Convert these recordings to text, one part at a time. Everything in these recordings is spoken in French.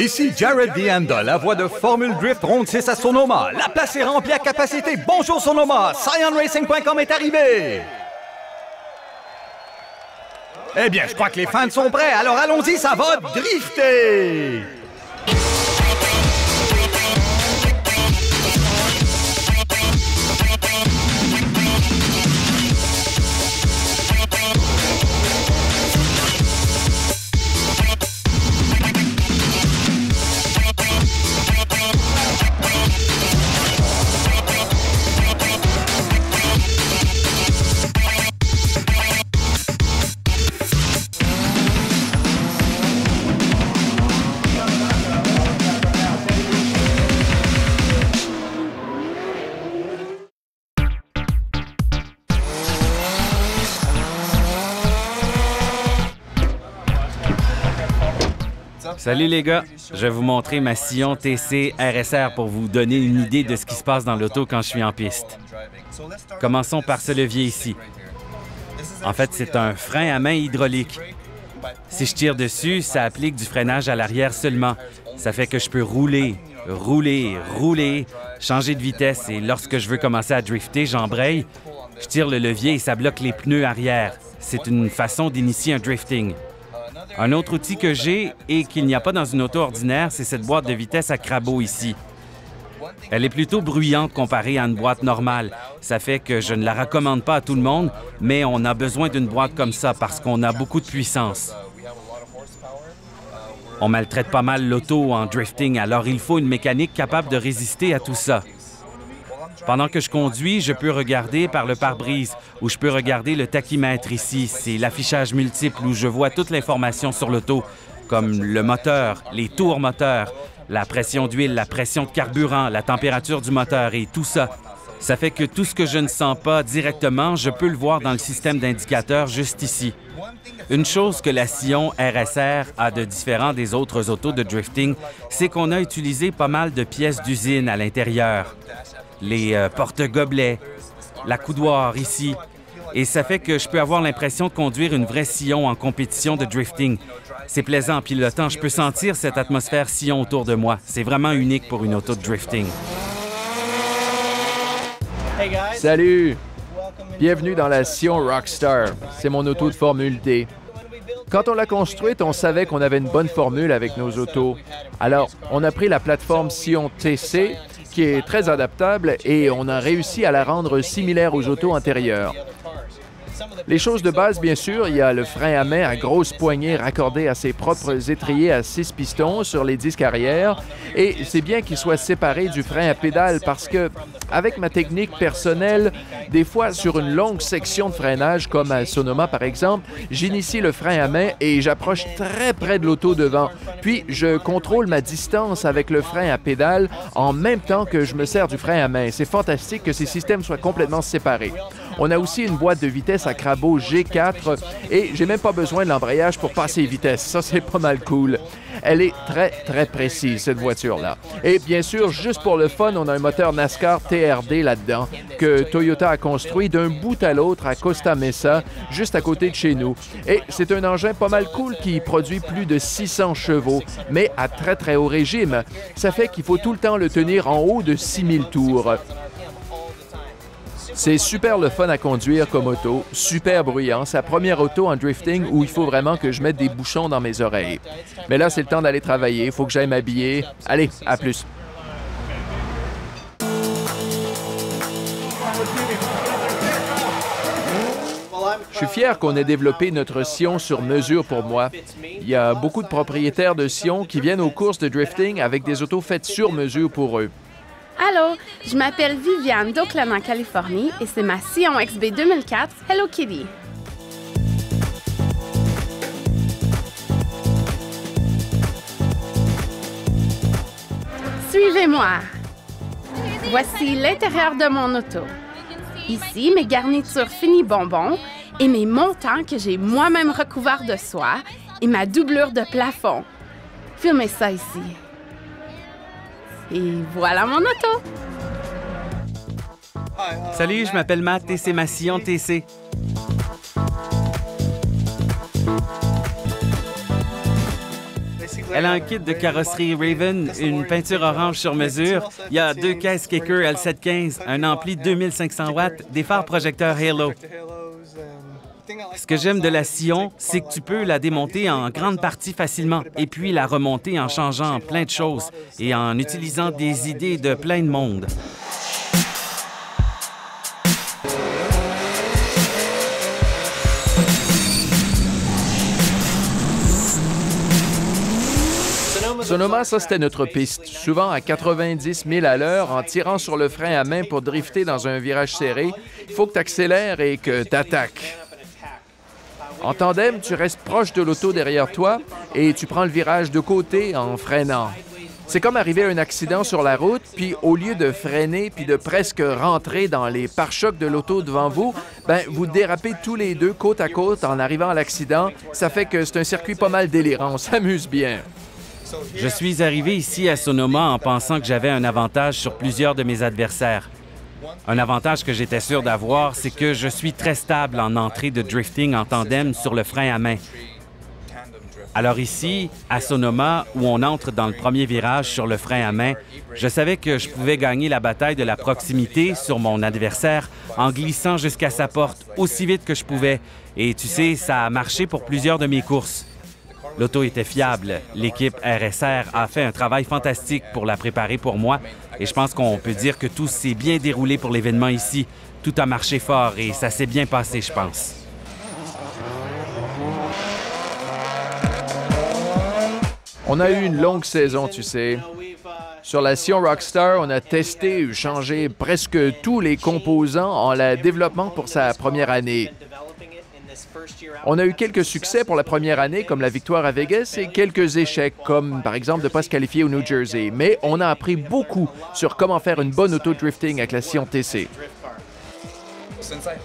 Ici Jared Deanda, la voix de Formule Drift Ronde 6 à Sonoma. La place est remplie à capacité. Bonjour Sonoma, ScionRacing.com est arrivé. Eh bien, je crois que les fans sont prêts, alors allons-y, ça va drifter! Salut les gars, je vais vous montrer ma Scion TC RSR pour vous donner une idée de ce qui se passe dans l'auto quand je suis en piste. Commençons par ce levier ici. En fait, c'est un frein à main hydraulique. Si je tire dessus, ça applique du freinage à l'arrière seulement. Ça fait que je peux rouler, changer de vitesse et lorsque je veux commencer à drifter, j'embraye, je tire le levier et ça bloque les pneus arrière. C'est une façon d'initier un drifting. Un autre outil que j'ai et qu'il n'y a pas dans une auto ordinaire, c'est cette boîte de vitesse à crabot ici. Elle est plutôt bruyante comparée à une boîte normale. Ça fait que je ne la recommande pas à tout le monde, mais on a besoin d'une boîte comme ça parce qu'on a beaucoup de puissance. On maltraite pas mal l'auto en drifting, alors il faut une mécanique capable de résister à tout ça. Pendant que je conduis, je peux regarder par le pare-brise ou je peux regarder le tachymètre ici. C'est l'affichage multiple où je vois toute l'information sur l'auto, comme le moteur, les tours moteurs, la pression d'huile, la pression de carburant, la température du moteur et tout ça. Ça fait que tout ce que je ne sens pas directement, je peux le voir dans le système d'indicateurs juste ici. Une chose que la Scion RSR a de différent des autres autos de drifting, c'est qu'on a utilisé pas mal de pièces d'usine à l'intérieur. Les porte-gobelets, la coudoir ici. Et ça fait que je peux avoir l'impression de conduire une vraie Scion en compétition de drifting. C'est plaisant en pilotant, je peux sentir cette atmosphère Scion autour de moi. C'est vraiment unique pour une auto de drifting. Salut! Bienvenue dans la Scion Rockstar. C'est mon auto de Formule D. Quand on l'a construite, on savait qu'on avait une bonne formule avec nos autos. Alors, on a pris la plateforme Scion TC, qui est très adaptable, et on a réussi à la rendre similaire aux autos antérieures. Les choses de base, bien sûr, il y a le frein à main à grosse poignée raccordé à ses propres étriers à 6 pistons sur les disques arrière, et c'est bien qu'il soit séparé du frein à pédale parce que, avec ma technique personnelle, des fois, sur une longue section de freinage, comme à Sonoma par exemple, j'initie le frein à main et j'approche très près de l'auto devant. Puis, je contrôle ma distance avec le frein à pédale en même temps que je me sers du frein à main. C'est fantastique que ces systèmes soient complètement séparés. On a aussi une boîte de vitesse à crabot G4 et j'ai même pas besoin de l'embrayage pour passer les vitesses. Ça, c'est pas mal cool. Elle est très précise, cette voiture-là. Et bien sûr, juste pour le fun, on a un moteur NASCAR TRD là-dedans que Toyota a construit d'un bout à l'autre à Costa Mesa, juste à côté de chez nous. Et c'est un engin pas mal cool qui produit plus de 600 chevaux, mais à très haut régime. Ça fait qu'il faut tout le temps le tenir en haut de 6000 tours. C'est super le fun à conduire comme auto, super bruyant. C'est la première auto en drifting où il faut vraiment que je mette des bouchons dans mes oreilles. Mais là, c'est le temps d'aller travailler, il faut que j'aille m'habiller. Allez, à plus! Je suis fier qu'on ait développé notre Scion sur mesure pour moi. Il y a beaucoup de propriétaires de Scion qui viennent aux courses de drifting avec des autos faites sur mesure pour eux. Allô, je m'appelle Viviane d'Oakland en Californie et c'est ma Scion XB 2004 Hello Kitty. Suivez-moi. Voici l'intérieur de mon auto. Ici, mes garnitures finies bonbons et mes montants que j'ai moi-même recouverts de soie et ma doublure de plafond. Filmez ça ici. Et voilà mon auto! Salut, je m'appelle Matt et c'est ma Scion TC. Elle a un kit de carrosserie Raven, une peinture orange sur mesure. Il y a 2 caisses Kicker L715, un ampli 2500 watts, des phares projecteurs Halo. Ce que j'aime de la Scion, c'est que tu peux la démonter en grande partie facilement et puis la remonter en changeant plein de choses et en utilisant des idées de plein de monde. Sonoma, ça, c'était notre piste. Souvent à 90 000 à l'heure, en tirant sur le frein à main pour drifter dans un virage serré, il faut que tu accélères et que tu attaques. En tandem, tu restes proche de l'auto derrière toi et tu prends le virage de côté en freinant. C'est comme arriver à un accident sur la route, puis au lieu de freiner puis de presque rentrer dans les pare-chocs de l'auto devant vous, vous dérapez tous les deux côte à côte en arrivant à l'accident. Ça fait que c'est un circuit pas mal délirant. On s'amuse bien. Je suis arrivé ici à Sonoma en pensant que j'avais un avantage sur plusieurs de mes adversaires. Un avantage que j'étais sûr d'avoir, c'est que je suis très stable en entrée de drifting en tandem sur le frein à main. Alors ici, à Sonoma, où on entre dans le premier virage sur le frein à main, je savais que je pouvais gagner la bataille de la proximité sur mon adversaire en glissant jusqu'à sa porte aussi vite que je pouvais. Et tu sais, ça a marché pour plusieurs de mes courses. L'auto était fiable. L'équipe RSR a fait un travail fantastique pour la préparer pour moi et je pense qu'on peut dire que tout s'est bien déroulé pour l'événement ici. Tout a marché fort et ça s'est bien passé, je pense. On a eu une longue saison, tu sais. Sur la Scion Rockstar, on a testé et changé presque tous les composants en la développement pour sa première année. On a eu quelques succès pour la première année, comme la victoire à Vegas, et quelques échecs, comme par exemple de ne pas se qualifier au New Jersey. Mais on a appris beaucoup sur comment faire une bonne auto-drifting avec la Scion TC.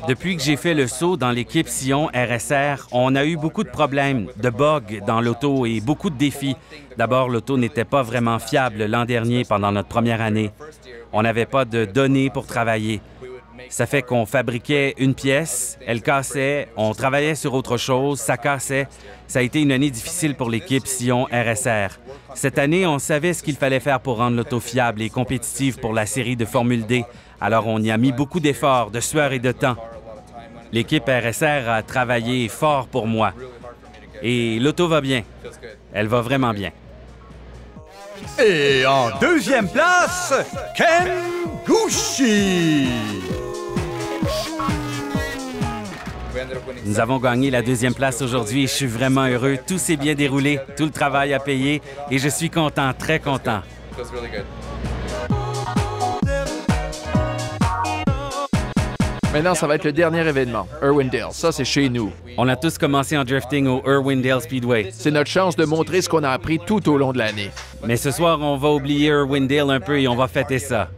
Depuis que j'ai fait le saut dans l'équipe Scion RSR, on a eu beaucoup de problèmes, de bugs dans l'auto et beaucoup de défis. D'abord, l'auto n'était pas vraiment fiable l'an dernier pendant notre première année. On n'avait pas de données pour travailler. Ça fait qu'on fabriquait une pièce, elle cassait, on travaillait sur autre chose, ça cassait. Ça a été une année difficile pour l'équipe Scion RSR. Cette année, on savait ce qu'il fallait faire pour rendre l'auto fiable et compétitive pour la série de Formule D. Alors, on y a mis beaucoup d'efforts, de sueur et de temps. L'équipe RSR a travaillé fort pour moi. Et l'auto va bien. Elle va vraiment bien. Et en deuxième place, Ken Gucci. Nous avons gagné la deuxième place aujourd'hui et je suis vraiment heureux. Tout s'est bien déroulé, tout le travail a payé et je suis content, très content. Maintenant, ça va être le dernier événement, Irwindale. Ça, c'est chez nous. On a tous commencé en drifting au Irwindale Speedway. C'est notre chance de montrer ce qu'on a appris tout au long de l'année. Mais ce soir, on va oublier Irwindale un peu et on va fêter ça.